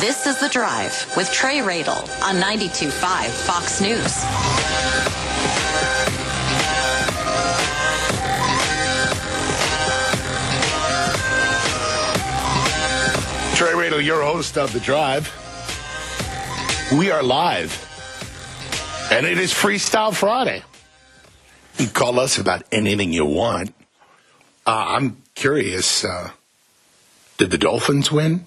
This is The Drive with Trey Rattle on 92.5 Fox News. Trey Rattle, your host of The Drive. We are live, and it is Freestyle Friday. You can call us about anything you want. I'm curious, did the Dolphins win?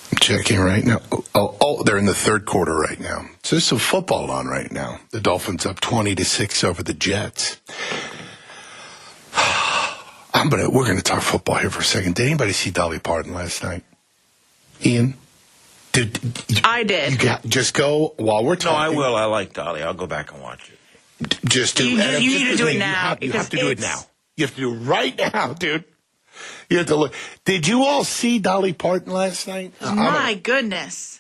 I'm checking right now. Oh, they're in the third quarter right now. So there's some football on right now. The Dolphins up 20-6 over the Jets. We're going to talk football here for a second. Did anybody see Dolly Parton last night? Ian? I did. Just go while we're talking. No, I will. I like Dolly. I'll go back and watch it. Just do. You need to do it now. You have to do it now. You have to do it right now, dude. You have to look. Did you all see Dolly Parton last night? My goodness.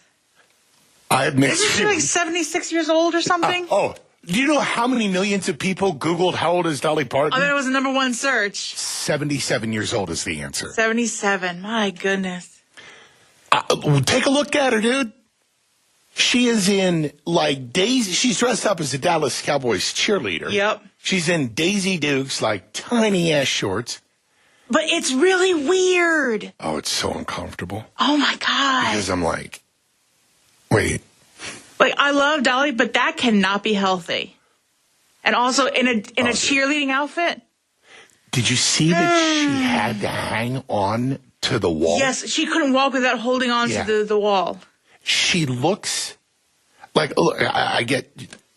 I admit. Isn't she like 76 years old or something? Do you know how many millions of people Googled how old is Dolly Parton? I bet it was the number one search. 77 years old is the answer. 77. My goodness. Take a look at her, dude. She is in, like, Daisy. She's dressed up as a Dallas Cowboys cheerleader. Yep. She's in Daisy Dukes, like, tiny-ass shorts. But it's really weird. Oh, it's so uncomfortable. Oh, my God. Because I'm like, wait. Like, I love Dolly, but that cannot be healthy. And also in a cheerleading outfit. Did you see that she had to hang on to the wall? Yes, she couldn't walk without holding on to the wall. She looks like, look, I get,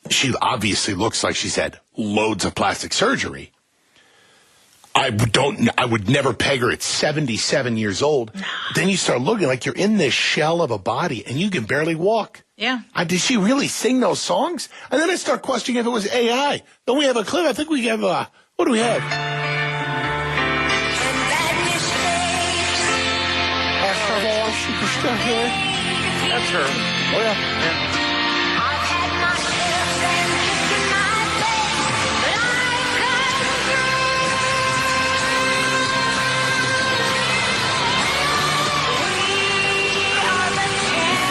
she obviously looks like she's had loads of plastic surgery. I would never peg her at 77 years old. Then you start looking like you're in this shell of a body and you can barely walk. Yeah. Did she really sing those songs? And then I start questioning if it was AI. Don't we have a clip? I think we have what do we have? That's her. Oh, yeah.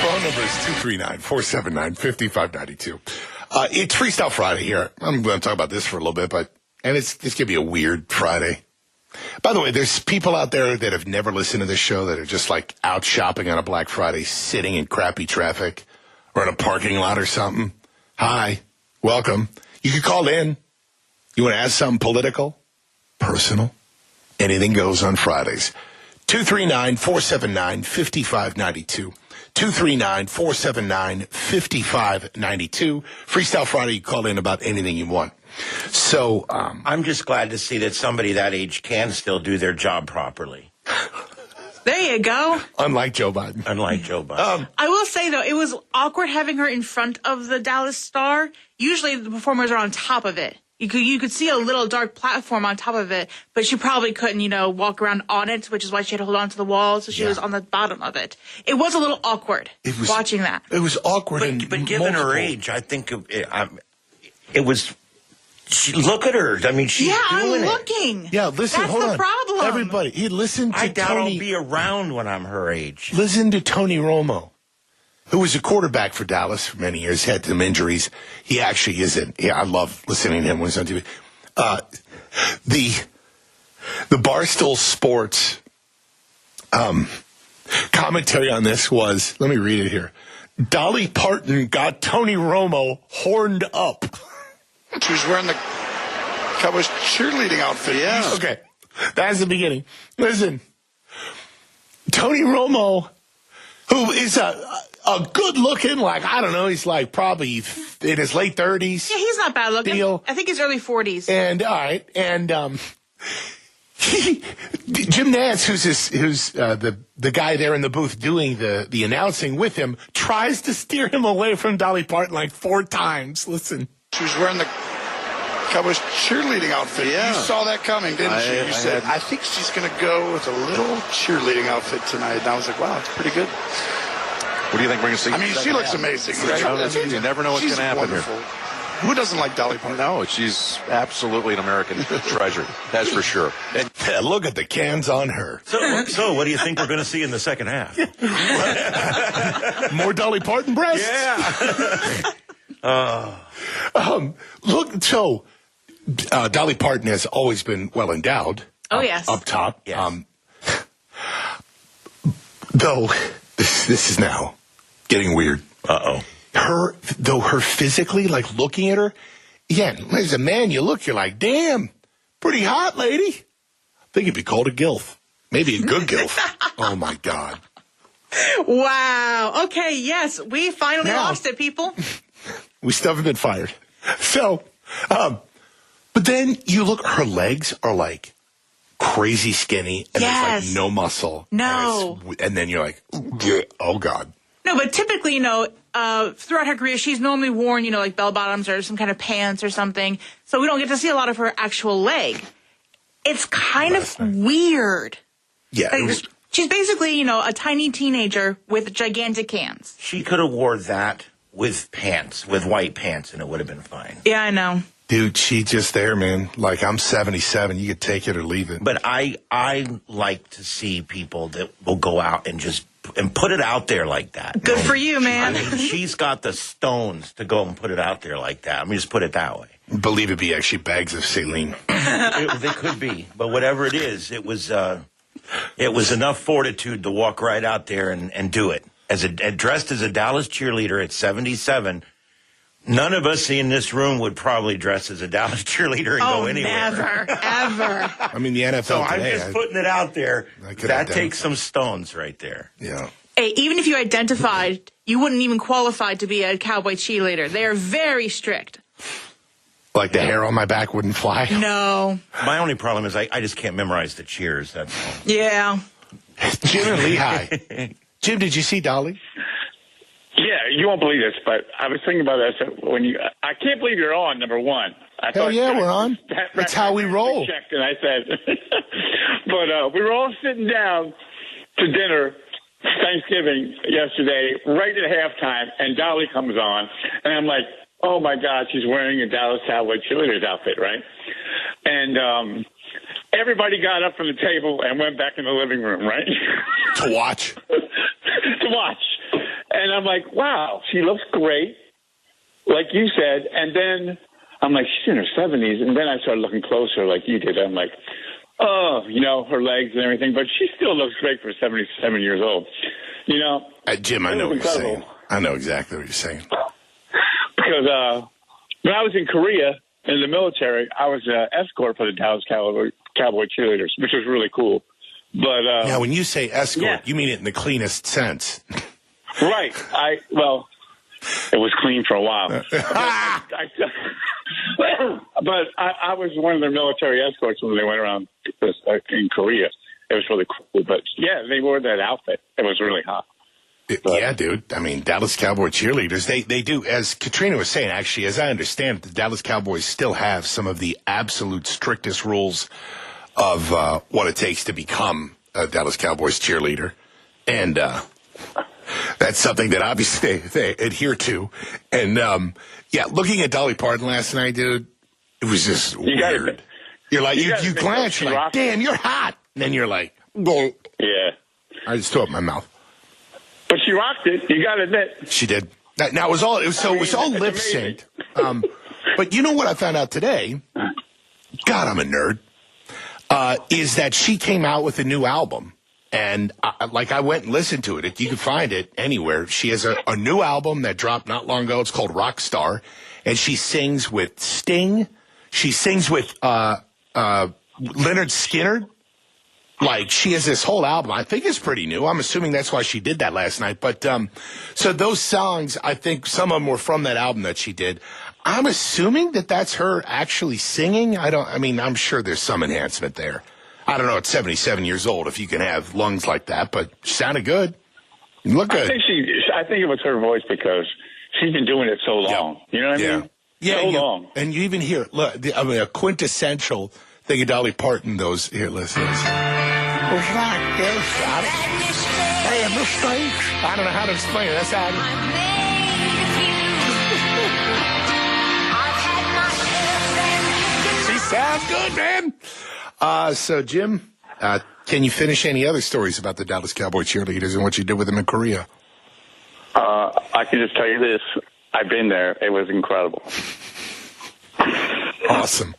Phone number is 239-479-5592. It's Freestyle Friday here. I'm going to talk about this for a little bit, and it's going to be a weird Friday. By the way, there's people out there that have never listened to this show that are just like out shopping on a Black Friday, sitting in crappy traffic or in a parking lot or something. Hi, welcome. You can call in. You want to ask something political, personal, anything goes on Fridays. 239-479-5592. 239-479-5592. Freestyle Friday, you call in about anything you want. So, I'm just glad to see that somebody that age can still do their job properly. There you go. Unlike Joe Biden. I will say, though, it was awkward having her in front of the Dallas Star. Usually the performers are on top of it. You could see a little dark platform on top of it, but she probably couldn't, walk around on it, which is why she had to hold on to the wall, so she was on the bottom of it. It was a little awkward watching that. It was awkward. But given her age, I think it was... look at her. I mean, she's doing I'm looking. Yeah, listen, That's hold on. the problem. Everybody, listen to I doubt Tony. I'll be around when I'm her age. Listen to Tony Romo, who was a quarterback for Dallas for many years, had some injuries. He actually isn't. Yeah, I love listening to him when he's on TV. The Barstool Sports commentary on this was, let me read it here. Dolly Parton got Tony Romo horned up. She was wearing the Cowboys cheerleading outfit. Yeah. Okay. That's the beginning. Listen. Tony Romo, who is a good-looking, I don't know, he's probably in his late 30s. Yeah, he's not bad looking. Deal. I think he's early 40s. And, all right, and Jim Nantz, who's the guy there in the booth doing the announcing with him, tries to steer him away from Dolly Parton 4 times. Listen. She was wearing the Cowboys cheerleading outfit. Yeah. You saw that coming, didn't you? You said, I think she's going to go with a little cheerleading outfit tonight. And I was like, wow, it's pretty good. What do you think we're going to see? I mean, she looks amazing. Right? You never know what's going to happen here. Who doesn't like Dolly Parton? No, she's absolutely an American treasure. That's for sure. And look at the cans on her. So what do you think we're going to see in the second half? More Dolly Parton breasts? Yeah. Look, so Dolly Parton has always been well endowed. Oh, yes. Up top. Yes. Though, this is now getting weird. Uh-oh. Her physically, like looking at her, yeah, as a man, you're like, damn, pretty hot, lady. I think it'd be called a gilf. Maybe a good gilf. Oh, my God. Wow. Okay, yes, we finally lost it, people. We still haven't been fired. So, but then you look, her legs are like crazy skinny, and there's like no muscle. No. And then you're like, oh, God. No, but typically, throughout her career, she's normally worn, like bell bottoms or some kind of pants or something. So we don't get to see a lot of her actual leg. It's kind of weird. Yeah. Like, she's basically, a tiny teenager with gigantic hands. She could have wore that with pants, with white pants, and it would have been fine. Yeah, I know. Dude, she just there, man. Like, I'm 77. You could take it or leave it. But I like to see people that will go out and just put it out there like that. Good for you, man. I mean, she's got the stones to go and put it out there like that. I mean, just put it that way. Believe it be actually bags of saline. They could be, but whatever it is, it was enough fortitude to walk right out there and do it. Dressed as a Dallas cheerleader at 77. None of us in this room would probably dress as a Dallas cheerleader and go anywhere. Never, ever. I mean, the NFL So today. I'm just putting it out there. That takes some stones right there. Yeah. Hey, even if you identified, you wouldn't even qualify to be a cowboy cheerleader. They are very strict. Like the hair on my back wouldn't fly? No. My only problem is I just can't memorize the cheers. That's all. Yeah. Jim and Lehigh. Jim, did you see Dolly? Yeah, you won't believe this, but I was thinking about that. So I can't believe you're on, number one. Hell yeah, we're on. That's how we roll. Checked, and I said, but we were all sitting down to dinner Thanksgiving yesterday, right at halftime, and Dolly comes on, and I'm like, oh my God, she's wearing a Dallas Cowboy cheerleader's outfit, right? And everybody got up from the table and went back in the living room, right? To watch. To watch. And I'm like, wow, she looks great, like you said. And then I'm like, she's in her 70s. And then I started looking closer like you did. I'm like, oh, her legs and everything. But she still looks great for 77 years old. Jim, I know what you're saying. I know exactly what you're saying. Because when I was in Korea in the military, I was an escort for the Dallas Cowboy cheerleaders, which was really cool. But yeah, when you say escort, you mean it in the cleanest sense. Right. It was clean for a while. But I was one of their military escorts when they went around in Korea. It was really cool. But, yeah, they wore that outfit. It was really hot. Yeah, dude. I mean, Dallas Cowboy cheerleaders, they do, as Katrina was saying, actually, as I understand it, the Dallas Cowboys still have some of the absolute strictest rules of what it takes to become a Dallas Cowboys cheerleader. And that's something that obviously they adhere to. And, yeah, looking at Dolly Parton last night, dude, it was just weird. You're like, you glance, you're like, damn, you're hot. And then you're like, whoa. Yeah. I just threw up my mouth. But she rocked it. You got to admit. She did. Now it was all lip synced. But you know what I found out today? God, I'm a nerd. Is that she came out with a new album, and I went and listened to it. You can find it anywhere. She has a new album that dropped not long ago. It's called Rockstar, and she sings with Sting. She sings with Leonard Skinner. Like, she has this whole album. I think it's pretty new. I'm assuming that's why she did that last night. But, so those songs, I think some of them were from that album that she did. I'm assuming that that's her actually singing. I'm sure there's some enhancement there. I don't know, at 77 years old, if you can have lungs like that, but she sounded good. You look good. I think it was her voice because she's been doing it so long. Yep. You know what I mean? Yeah. So long. And you even hear, look, a quintessential thing of Dolly Parton, here, listen. It's like this. I don't know how to explain it. That's how Sounds good, man. So, Jim, can you finish any other stories about the Dallas Cowboy cheerleaders and what you did with them in Korea? I can just tell you this. I've been there. It was incredible. Awesome.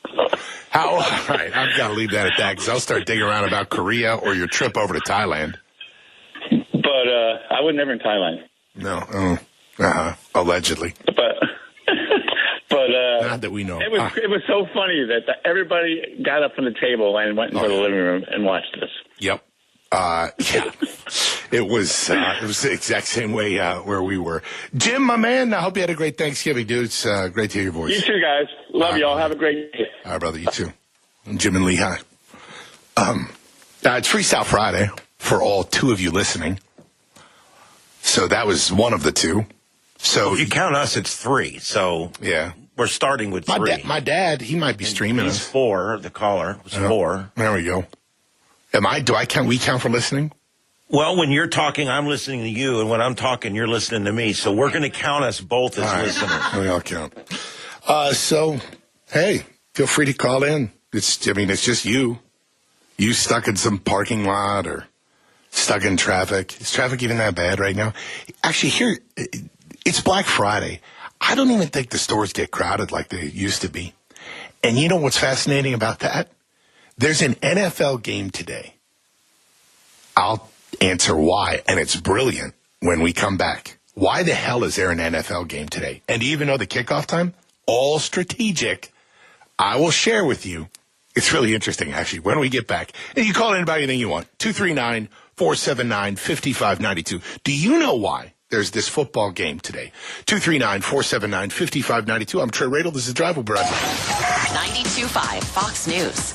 All right, I've got to leave that at that because I'll start digging around about Korea or your trip over to Thailand. But I was never in Thailand. No. Allegedly. But not that we know. It was so funny that everybody got up from the table and went into the living room and watched us. Yep. Yeah. It was the exact same way where we were. Jim, my man, I hope you had a great Thanksgiving, dude. It's great to hear your voice. You too, guys. Love y'all. Have a great day. All right, brother. You too. Jim and Lehigh. It's Freestyle Friday for all two of you listening. So that was one of the two. So if you count us, it's three. So yeah, we're starting with three. My dad, he might be streaming us. He's four. The caller was four. There we go. We count for listening? Well, when you're talking, I'm listening to you, and when I'm talking, you're listening to me. So we're going to count us both as listeners. We all count. So, hey, feel free to call in. It's just you. You stuck in some parking lot or stuck in traffic. Is traffic even that bad right now? Actually, it's Black Friday. I don't even think the stores get crowded like they used to be. And you know what's fascinating about that? There's an NFL game today. I'll answer why, and it's brilliant when we come back. Why the hell is there an NFL game today? And do you even know the kickoff time? All strategic. I will share with you. It's really interesting, actually, when we get back. And you call in about anything you want. 239-479-5592. Do you know why there's this football game today? 239-479-5592. I'm Trey Rattle. This is Drive. We'll be right back. 92.5 Fox News.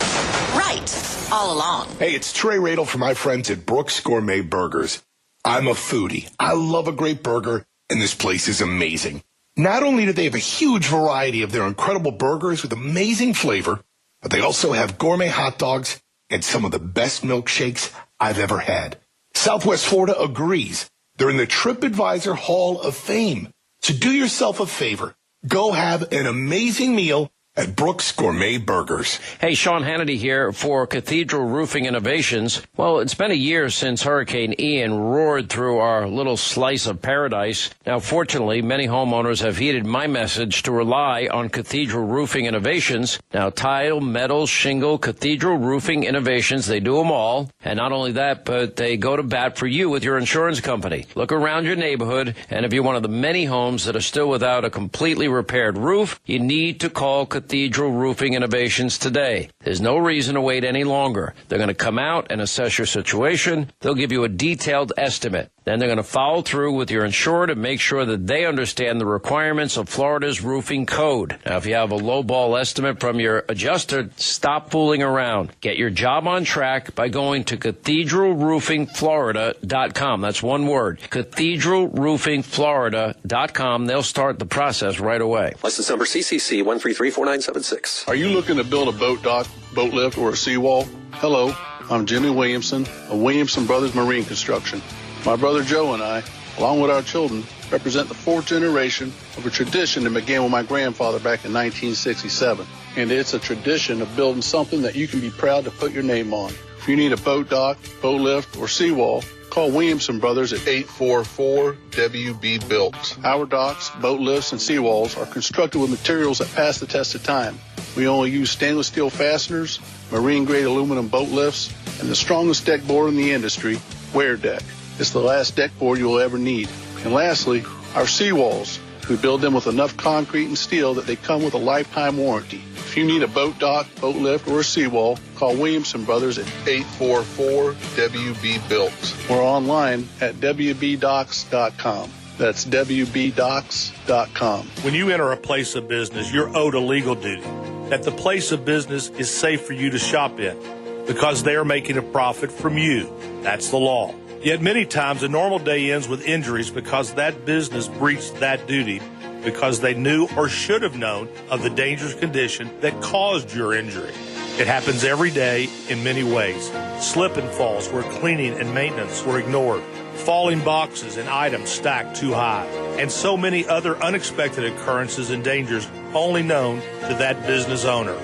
Right. All along. Hey, it's Trey Rattle from my friends at Brooks Gourmet Burgers. I'm a foodie. I love a great burger, and this place is amazing. Not only do they have a huge variety of their incredible burgers with amazing flavor, but they also have gourmet hot dogs and some of the best milkshakes I've ever had. Southwest Florida agrees. They're in the TripAdvisor Hall of Fame. So do yourself a favor. Go have an amazing meal at Brooks Gourmet Burgers. Hey, Sean Hannity here for Cathedral Roofing Innovations. Well, it's been a year since Hurricane Ian roared through our little slice of paradise. Now, fortunately, many homeowners have heeded my message to rely on Cathedral Roofing Innovations. Now, tile, metal, shingle, Cathedral Roofing Innovations, they do them all. And not only that, but they go to bat for you with your insurance company. Look around your neighborhood, and if you're one of the many homes that are still without a completely repaired roof, you need to call Cathedral Roofing Innovations today. There's no reason to wait any longer. They're going to come out and assess your situation. They'll give you a detailed estimate. Then they're going to follow through with your insured and make sure that they understand the requirements of Florida's roofing code. Now, if you have a lowball estimate from your adjuster, stop fooling around. Get your job on track by going to cathedralroofingflorida.com. That's one word, cathedralroofingflorida.com. They'll start the process right away. License number CCC 1334976. Are you looking to build a boat dock, boat lift, or a seawall? Hello, I'm Jimmy Williamson of Williamson Brothers Marine Construction. My brother Joe and I, along with our children, represent the fourth generation of a tradition that began with my grandfather back in 1967. And it's a tradition of building something that you can be proud to put your name on. If you need a boat dock, boat lift, or seawall, call Williamson Brothers at 844-WB-BUILT. Our docks, boat lifts, and seawalls are constructed with materials that pass the test of time. We only use stainless steel fasteners, marine-grade aluminum boat lifts, and the strongest deck board in the industry, Wear Deck. It's the last deck board you'll ever need. And lastly, our seawalls. We build them with enough concrete and steel that they come with a lifetime warranty. If you need a boat dock, boat lift, or a seawall, call Williamson Brothers at 844-WB-BUILT. Or online at WBDocks.com. That's WBDocks.com. When you enter a place of business, you're owed a legal duty that the place of business is safe for you to shop in because they are making a profit from you. That's the law. Yet many times a normal day ends with injuries because that business breached that duty because they knew or should have known of the dangerous condition that caused your injury. It happens every day in many ways. Slip and falls where cleaning and maintenance were ignored. Falling boxes and items stacked too high. And so many other unexpected occurrences and dangers only known to that business owner.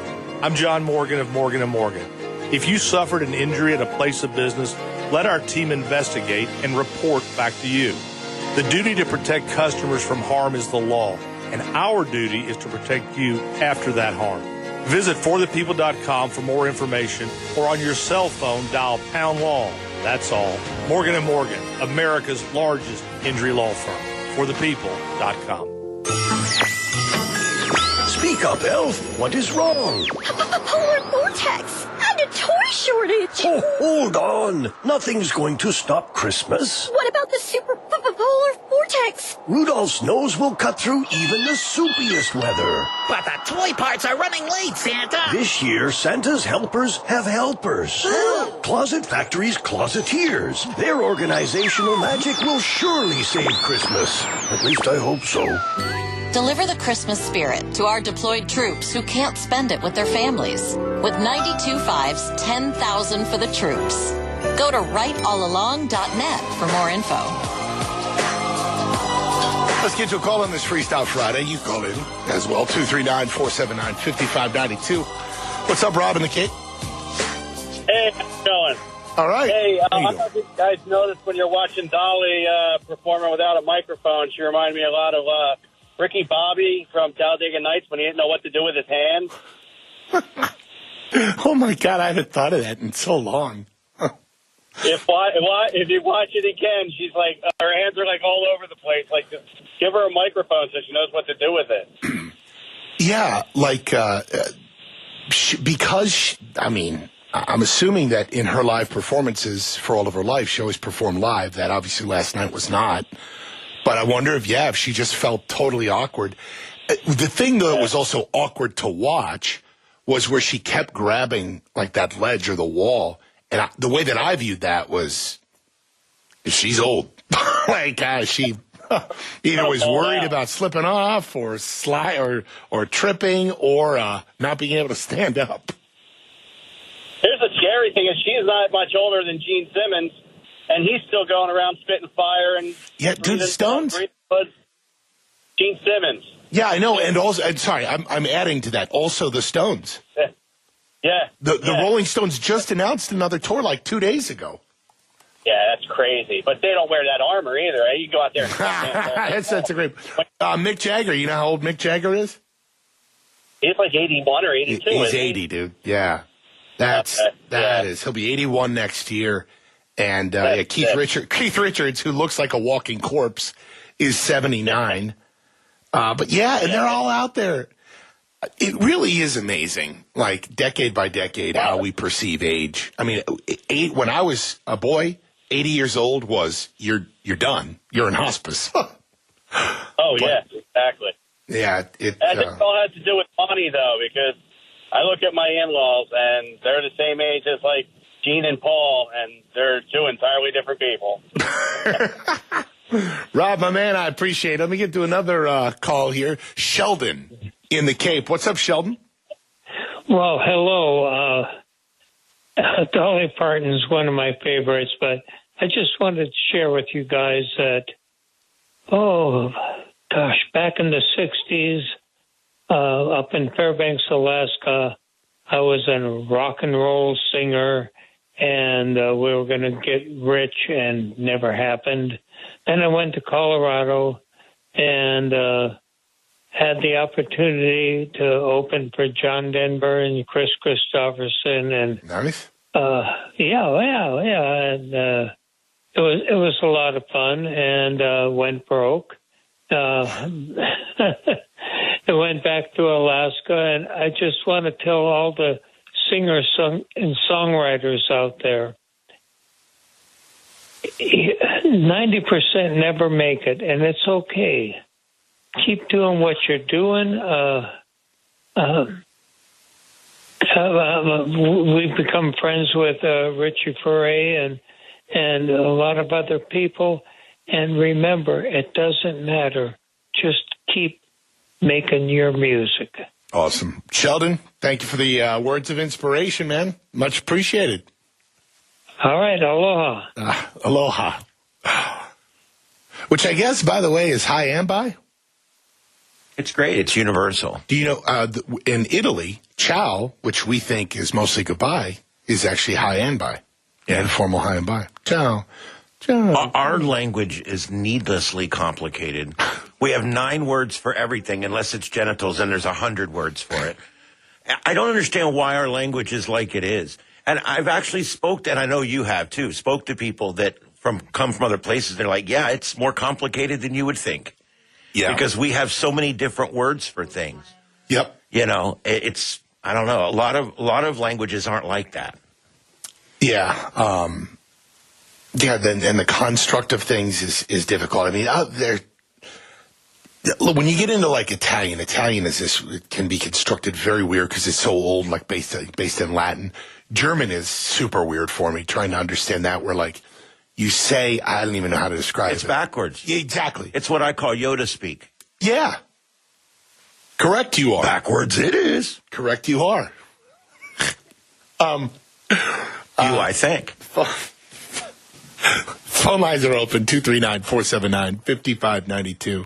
I'm John Morgan of Morgan & Morgan. If you suffered an injury at a place of business, let our team investigate and report back to you. The duty to protect customers from harm is the law, and our duty is to protect you after that harm. Visit forthepeople.com for more information, or on your cell phone, dial #law. That's all. Morgan & Morgan, America's largest injury law firm. forthepeople.com. Speak up, Elf. What is wrong? Polar vortex and a toy shortage. Oh, hold on. Nothing's going to stop Christmas. What about the super polar vortex? Rudolph's nose will cut through even the soupiest weather. But the toy parts are running late, Santa. This year, Santa's helpers have helpers. Closet Factory's Closeteers. Their organizational magic will surely save Christmas. At least I hope so. Deliver the Christmas spirit to our deployed troops who can't spend it with their families. With 92.5's 10,000 for the troops. Go to writeallalong.net for more info. Let's get to a call on this Freestyle Friday. You call in as well, 239-479-5592. What's up, Rob and the Kid? Hey, how's it going? All right. Hey, I don't know if you guys noticed when you're watching Dolly performing without a microphone, she reminded me a lot of Ricky Bobby from Talladega Nights when he didn't know what to do with his hands. Oh, my God, I haven't thought of that in so long. If you watch it again, she's like, her hands are like all over the place. Like, give her a microphone so she knows what to do with it. Yeah, like, I'm assuming that in her live performances for all of her life, she always performed live. That obviously last night was not. But I wonder if she just felt totally awkward. The thing, though, that was also awkward to watch was where she kept grabbing, like, that ledge or the wall. And the way that I viewed that was, she's old. Like, she either was worried about slipping off or or tripping or not being able to stand up. Here's the scary thing is she's not much older than Gene Simmons, and he's still going around spitting fire and dude, Stones. Gene Simmons. Yeah, I know, and also, I'm adding to that. Also, the Stones. Yeah. The Rolling Stones just announced another tour like 2 days ago. Yeah, that's crazy. But they don't wear that armor either. Eh? You go out there. That's a great. Mick Jagger. You know how old Mick Jagger is? He's like 81 or 82. He's 80, dude. Yeah, that is. He'll be 81 next year. And Keith Richards, who looks like a walking corpse, is 79. But and they're all out there. It really is amazing, like decade by decade, how we perceive age. I mean, when I was a boy, 80 years old was you're done. You're in hospice. Exactly. Yeah, it all has to do with money, though, because I look at my in-laws and they're the same age as like Gene and Paul, and they're two entirely different people. Rob, my man, I appreciate it. Let me get to another call here. Sheldon in the Cape. What's up, Sheldon? Well, hello. Dolly Parton's one of my favorites, but I just wanted to share with you guys that, back in the 60s, up in Fairbanks, Alaska, I was a rock and roll singer, and we were going to get rich, and never happened. Then I went to Colorado and had the opportunity to open for John Denver and Chris Christopherson, and nice. And it was a lot of fun, and went broke. I went back to Alaska, and I just want to tell all the singers and songwriters out there, 90% never make it, and it's okay. Keep doing what you're doing. We've become friends with Richie Furay and a lot of other people. And remember, it doesn't matter. Just keep making your music. Awesome. Sheldon, thank you for the words of inspiration, man. Much appreciated. All right. Aloha. Aloha. Which I guess, by the way, is hi and bye. It's great. It's universal. Do you know, in Italy, ciao, which we think is mostly goodbye, is actually hi and bye. Yeah. Informal hi and bye. Ciao. Ciao. Our language is needlessly complicated. We have 9 words for everything, unless it's genitals, and there's 100 words for it. I don't understand why our language is like it is. And I've actually and I know you have too, spoke to people that come from other places. They're like, yeah, it's more complicated than you would think. Yeah. Because we have so many different words for things. Yep. You know, I don't know. A lot of languages aren't like that. Yeah. And the construct of things is difficult. I mean, when you get into like Italian it can be constructed very weird because it's so old, like based in Latin. German is super weird for me, trying to understand that, where like you say, I don't even know how to describe it. It's backwards. Yeah, exactly. It's what I call Yoda speak. Yeah. Correct you are. Backwards it is. Correct you are. I think. Phone lines are open, 239-479-5592.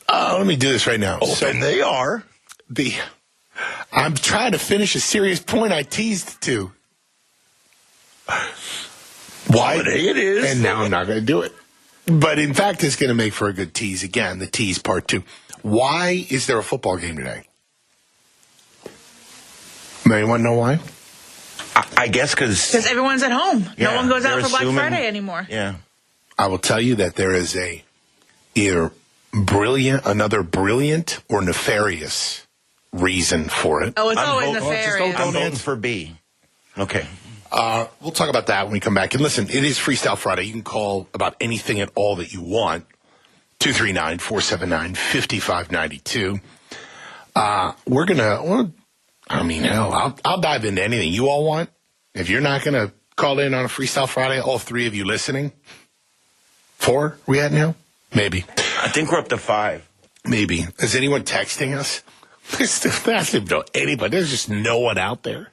Let me do this right now. Open they are. I'm trying to finish a serious point I teased to. Why? Holiday it is. And now I'm not going to do it. But in fact, it's going to make for a good tease. Again, the tease part 2. Why is there a football game today? Anyone know why? I guess because everyone's at home. Yeah, no one goes out for Black Friday anymore. Yeah. I will tell you that there is either another brilliant or nefarious reason for it. Oh, it's always nefarious. I'm voting for B. Okay. We'll talk about that when we come back. And listen, it is Freestyle Friday. You can call about anything at all that you want. 239-479-5592. We're going to, I'll dive into anything you all want. If you're not going to call in on a Freestyle Friday, all 3 of you listening. 4 we at now? Maybe. I think we're up to 5. Maybe. Is anyone texting us? There's anybody. There's just no one out there.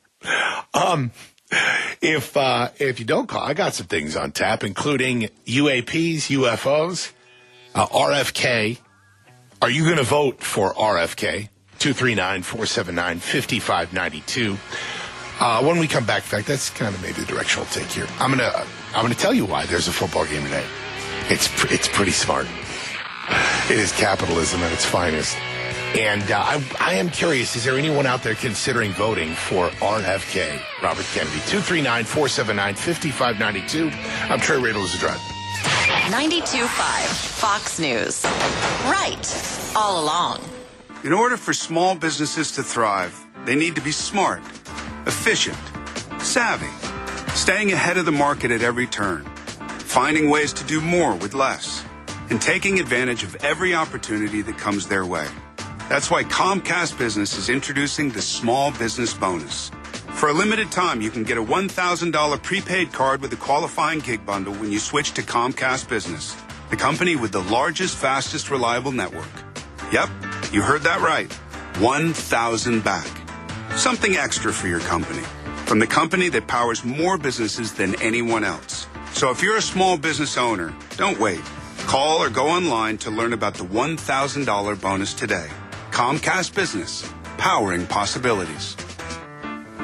If you don't call, I got some things on tap, including UAPs, UFOs, RFK. Are you going to vote for RFK? 239-479-5592. When we come back, in fact, that's kind of maybe the direction I'll take here. I'm gonna tell you why there's a football game today. It's pretty smart. It is capitalism at its finest. And I am curious, is there anyone out there considering voting for RFK, Robert Kennedy? 239-479-5592. I'm Trey Rattle, is the drive. 92.5 Fox News. Right all along. In order for small businesses to thrive, they need to be smart, efficient, savvy, staying ahead of the market at every turn, finding ways to do more with less, and taking advantage of every opportunity that comes their way. That's why Comcast Business is introducing the Small Business Bonus. For a limited time, you can get a $1,000 prepaid card with a qualifying gig bundle when you switch to Comcast Business, the company with the largest, fastest, reliable network. Yep, you heard that right. 1,000 back. Something extra for your company. From the company that powers more businesses than anyone else. So if you're a small business owner, don't wait. Call or go online to learn about the $1,000 bonus today. Comcast Business, powering possibilities.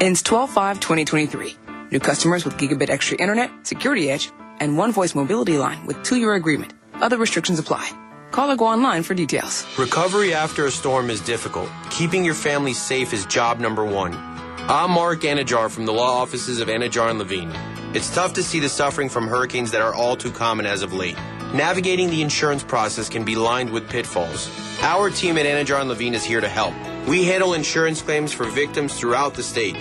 Ends 12/5/2023. New customers with Gigabit Extra Internet, Security Edge, and One Voice Mobility Line with 2-year agreement. Other restrictions apply. Call or go online for details. Recovery after a storm is difficult. Keeping your family safe is job number 1. I'm Mark Anajar from the law offices of Anajar and Levine. It's tough to see the suffering from hurricanes that are all too common as of late. Navigating the insurance process can be lined with pitfalls. Our team at Anajar and Levine is here to help. We handle insurance claims for victims throughout the state.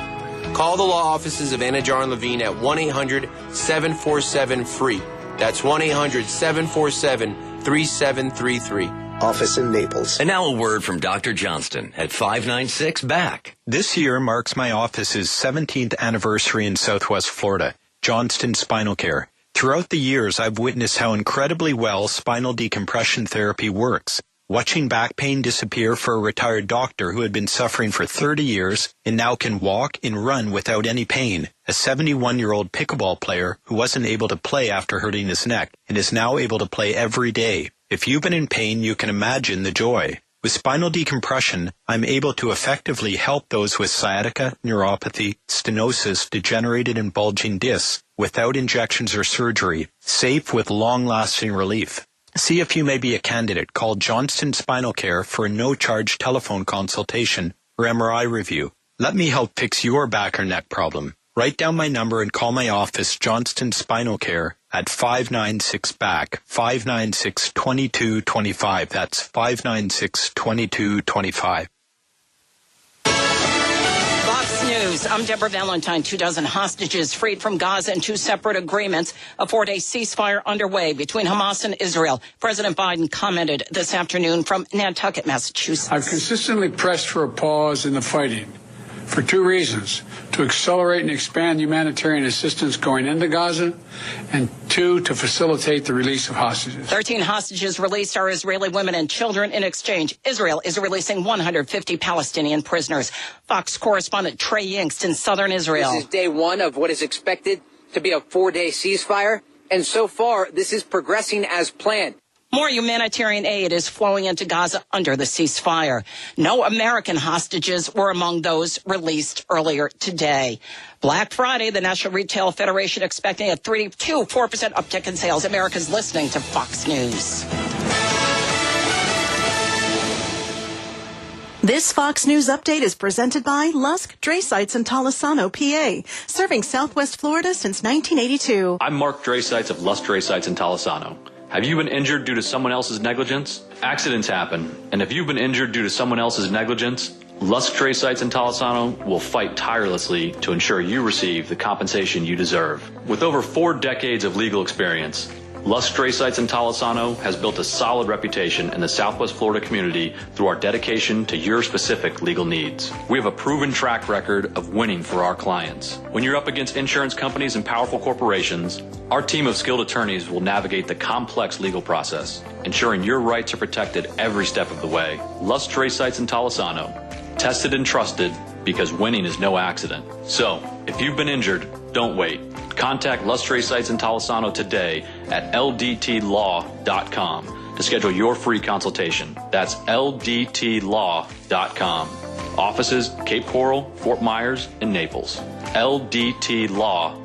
Call the law offices of Anajar and Levine at 1-800-747-FREE. That's 1-800-747-3733. Office in Naples. And now a word from Dr. Johnston at 596 Back. This year marks my office's 17th anniversary in Southwest Florida. Johnston Spinal Care. Throughout the years, I've witnessed how incredibly well spinal decompression therapy works. Watching back pain disappear for a retired doctor who had been suffering for 30 years and now can walk and run without any pain. A 71-year-old pickleball player who wasn't able to play after hurting his neck and is now able to play every day. If you've been in pain, you can imagine the joy. With spinal decompression, I'm able to effectively help those with sciatica, neuropathy, stenosis, degenerated and bulging discs without injections or surgery, safe with long-lasting relief. See if you may be a candidate. Call Johnston Spinal Care for a no-charge telephone consultation or MRI review. Let me help fix your back or neck problem. Write down my number and call my office, Johnston Spinal Care, at 596-BACK, 596-2225. That's 596-2225. Fox News. I'm Deborah Valentine. 24 hostages freed from Gaza in 2 separate agreements. A 4-day ceasefire underway between Hamas and Israel. President Biden commented this afternoon from Nantucket, Massachusetts. I've consistently pressed for a pause in the fighting for 2 reasons: to accelerate and expand humanitarian assistance going into Gaza, and 2, to facilitate the release of hostages. 13 hostages released are Israeli women and children. In exchange, Israel is releasing 150 Palestinian prisoners. Fox correspondent Trey Yingst in southern Israel. This is day 1 of what is expected to be a 4-day ceasefire, and so far this is progressing as planned. More humanitarian aid is flowing into Gaza under the ceasefire. No American hostages were among those released earlier today. Black Friday, the National Retail Federation expecting a 3 to 4% uptick in sales. America's listening to Fox News. This Fox News update is presented by Lusk Dray Sites in Tolosano, PA, serving Southwest Florida since 1982. I'm Mark Dray Sites of Lusk Dray Sites in Tolosano. Have you been injured due to someone else's negligence? Accidents happen, and if you've been injured due to someone else's negligence, Lusk Dray Sites in Tolosano will fight tirelessly to ensure you receive the compensation you deserve. With over 4 decades of legal experience, Lusk Dray Sites in Tolosano has built a solid reputation in the Southwest Florida community through our dedication to your specific legal needs. We have a proven track record of winning for our clients. When you're up against insurance companies and powerful corporations, our team of skilled attorneys will navigate the complex legal process, ensuring your rights are protected every step of the way. Lusk Dray Sites in Tolosano, tested and trusted because winning is no accident. So, if you've been injured, don't wait. Contact Lusk Dray Sites in Tolosano today at ldtlaw.com to schedule your free consultation. That's ldtlaw.com. Offices Cape Coral, Fort Myers, and Naples. ldtlaw.com.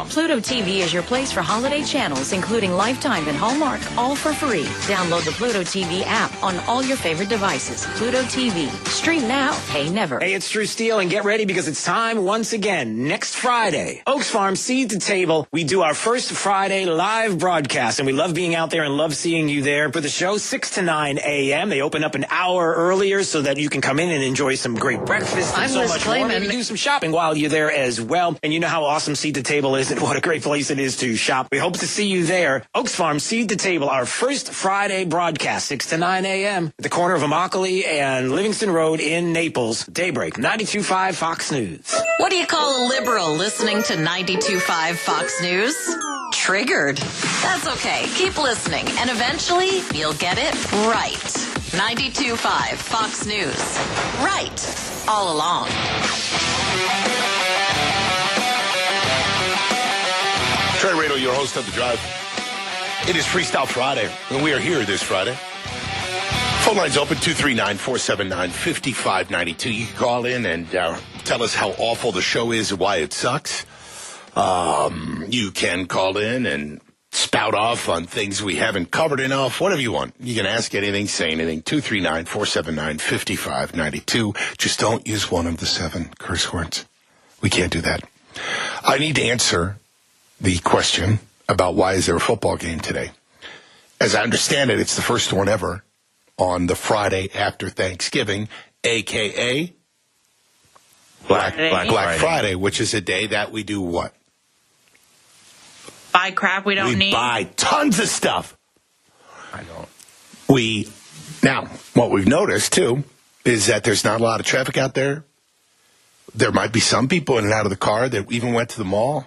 Pluto TV is your place for holiday channels, including Lifetime and Hallmark, all for free. Download the Pluto TV app on all your favorite devices. Pluto TV. Stream now, pay never. Hey, it's Drew Steele, and get ready because it's time once again. Next Friday, Oaks Farm Seed to Table. We do our first Friday live broadcast, and we love being out there and love seeing you there for the show, 6 to 9 a.m. They open up an hour earlier so that you can come in and enjoy some great breakfast and so much more. Maybe do some shopping while you're there as well. And you know how awesome Seed to Table is and what a great place it is to shop. We hope to see you there. Oaks Farm Seed to Table, our first Friday broadcast, 6 to 9 a.m. at the corner of Immokalee and Livingston Road in Naples. Daybreak, 92.5 Fox News. What do you call a liberal listening to 92.5 Fox News? Triggered. That's okay. Keep listening, and eventually you'll get it right. 92.5 Fox News. Right. All along. Trey Rattle, your host of The Drive. It is Freestyle Friday, and we are here this Friday. Phone lines open, 239-479-5592. You can call in and tell us how awful the show is and why it sucks. You can call in and spout off on things we haven't covered enough, whatever you want. You can ask anything, say anything, 239-479-5592. Just don't use one of the 7 curse words. We can't do that. I need to answer the question about why is there a football game today. As I understand it, it's the first one ever on the Friday after Thanksgiving, a.k.a. Black Friday, which is a day that we do what? Buy crap we don't need. We buy tons of stuff. I don't. Now, what we've noticed, too, is that there's not a lot of traffic out there. There might be some people in and out of the car that even went to the mall.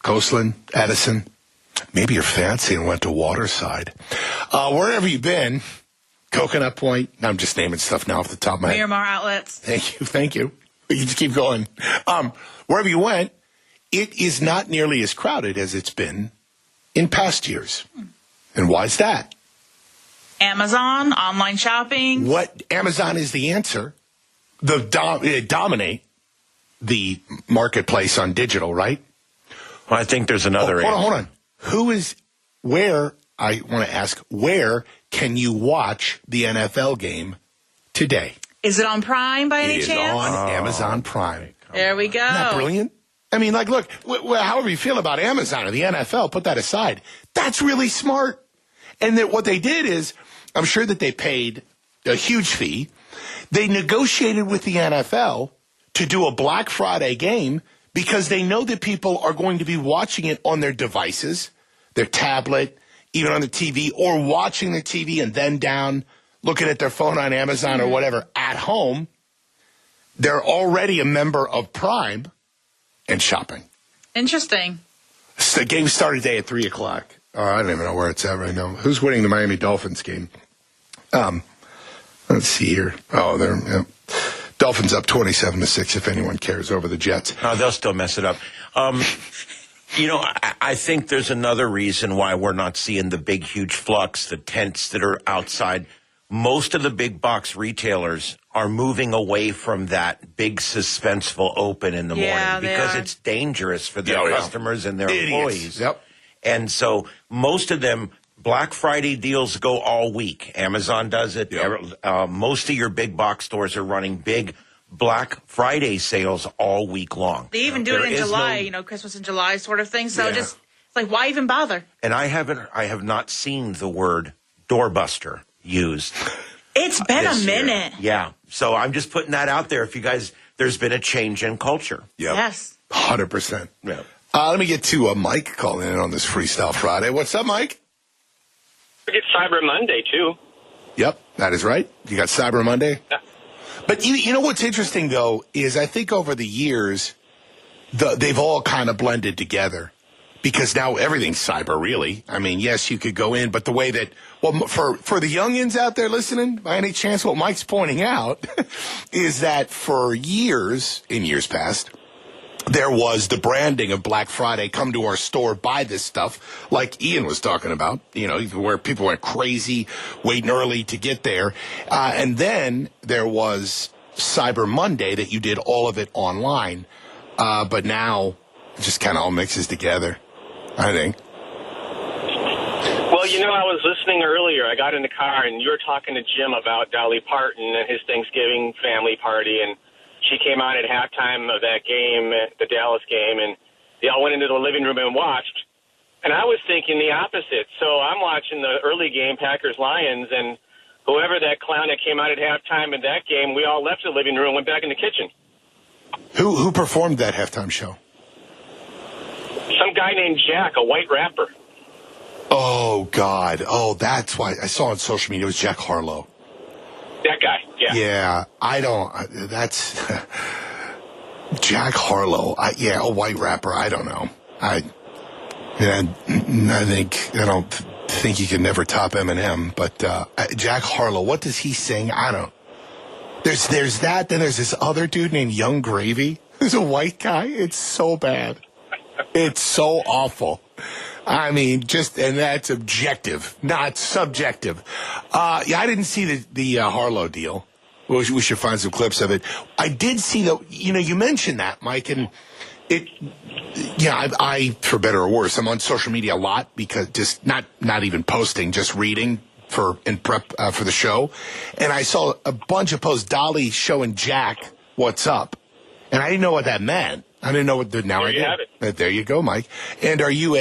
Coastland, Edison, maybe you're fancy and went to Waterside. Wherever you've been, Coconut Point, I'm just naming stuff now off the top of my head. Miramar Outlets. Thank you. You just keep going. Wherever you went, it is not nearly as crowded as it's been in past years. And why is that? Amazon, online shopping. What Amazon is the answer. They dominate the marketplace on digital, right? Well, I think there's another answer. Hold on. I want to ask, where can you watch the NFL game today? Is it on Prime by any It is chance? on Amazon Prime. There we go. Isn't that brilliant? I mean, like, look, however you feel about Amazon or the NFL, put that aside. That's really smart. And that what they did is, I'm sure that they paid a huge fee. They negotiated with the NFL to do a Black Friday game because they know that people are going to be watching it on their devices, their tablet, even on the TV, or watching the TV and then down, looking at their phone on Amazon or whatever at home. They're already a member of Prime and shopping. Interesting. So the game started today at 3 o'clock. Oh, I don't even know where it's at right now. Who's winning the Miami Dolphins game? Let's see here. Oh, they're Dolphins up 27-6. If anyone cares, over the Jets. Oh, they'll still mess it up. I think there's another reason why we're not seeing the big, huge flux, the tents that are outside. Most of the big box retailers are moving away from that big, suspenseful open in the morning because it's dangerous for their customers and their employees. Yep. And so most of them, Black Friday deals go all week. Amazon does it. Yep. Most of your big box stores are running big Black Friday sales all week long. They even do it in July, Christmas in July sort of thing. So just, it's like, why even bother? And I have not seen the word doorbuster used. It's been a minute. Yeah. So I'm just putting that out there. If you guys, there's been a change in culture. Yep. Yes. 100%. Yeah. Let me get to Mike calling in on this Freestyle Friday. What's up, Mike? It's Cyber Monday, too. Yep, that is right. You got Cyber Monday. Yeah. But you know what's interesting, though, is I think over the years, they've all kind of blended together. Because now everything's cyber, really. I mean, yes, you could go in, but the way that, for the youngins out there listening, by any chance, what Mike's pointing out is that for years, in years past, there was the branding of Black Friday, come to our store, buy this stuff, like Ian was talking about, where people went crazy, waiting early to get there. And then there was Cyber Monday that you did all of it online. But now it just kind of all mixes together, I think. Well, I was listening earlier. I got in the car, and you were talking to Jim about Dolly Parton and his Thanksgiving family party, and she came on at halftime of that game, the Dallas game, and they all went into the living room and watched. And I was thinking the opposite. So I'm watching the early game, Packers-Lions, and whoever that clown that came out at halftime in that game, we all left the living room and went back in the kitchen. Who performed that halftime show? Some guy named Jack, a white rapper. Oh, God. Oh, that's why. I saw on social media it was Jack Harlow. That guy, yeah. Yeah, that's Jack Harlow. A white rapper. I don't know. I don't think he could never top Eminem, but Jack Harlow, what does he sing? I don't. There's that, then there's this other dude named Young Gravy. Who's a white guy. It's so bad. It's so awful. I mean, and that's objective, not subjective. I didn't see the Harlow deal. We should find some clips of it. I did see you mentioned that, Mike, and I, for better or worse, I'm on social media a lot because just not even posting, just reading in prep for the show. And I saw a bunch of posts, Dolly showing Jack what's up. And I didn't know what that meant. I didn't know what now I do. Have it. There you go, Mike. And are you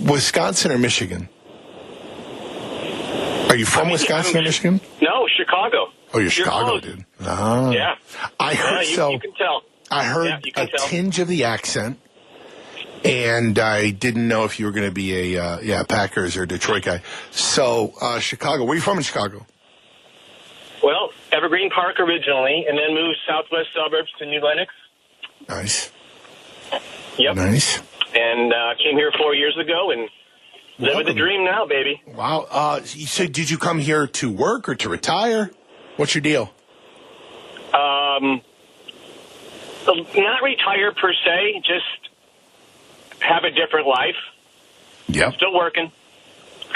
Wisconsin or Michigan? Are you from Wisconsin or Michigan? No, Chicago. Oh, you're Chicago, dude. Ah. Yeah. I heard you can tell. I heard a tinge of the accent, and I didn't know if you were going to be a Packers or Detroit guy. So, Chicago. Where are you from in Chicago? Well, Evergreen Park originally, and then moved southwest suburbs to New Lenox. Nice. Yep. Nice. And came here 4 years ago and living the dream now, baby. Wow. So did you come here to work or to retire? What's your deal? Not retire per se, just have a different life. Yep. Still working.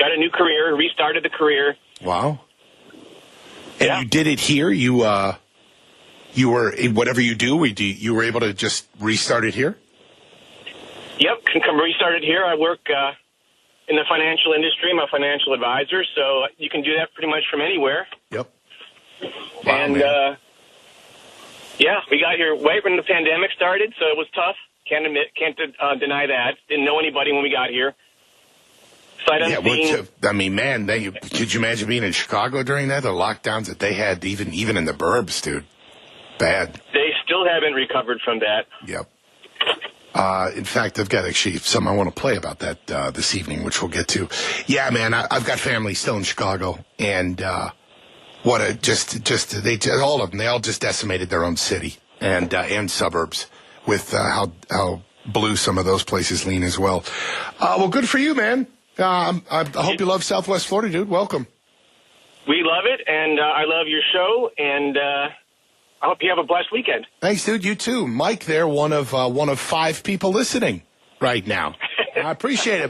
got a new career, restarted the career. Wow. And you did it here? You were, whatever you do, you were able to just restart it here? Yep, can come restart it here. I work in the financial industry. I'm a financial advisor, so you can do that pretty much from anywhere. Yep. Wow, and, we got here right when the pandemic started, so it was tough. Can't deny that. Didn't know anybody when we got here. Sight unseen. I mean, man, could you imagine being in Chicago during that? The lockdowns that they had, even in the burbs, dude. Bad. They still haven't recovered from that. Yep. In fact, I've got actually something I want to play about that this evening, which we'll get to. Yeah, man, I've got family still in Chicago, and all of them, they all just decimated their own city and suburbs with how blue some of those places lean as well. Well, good for you, man. I hope you love Southwest Florida, dude. Welcome. We love it, and I love your show, and I hope you have a blessed weekend. Thanks, dude. You too. Mike there, one of 5 people listening right now. I appreciate it.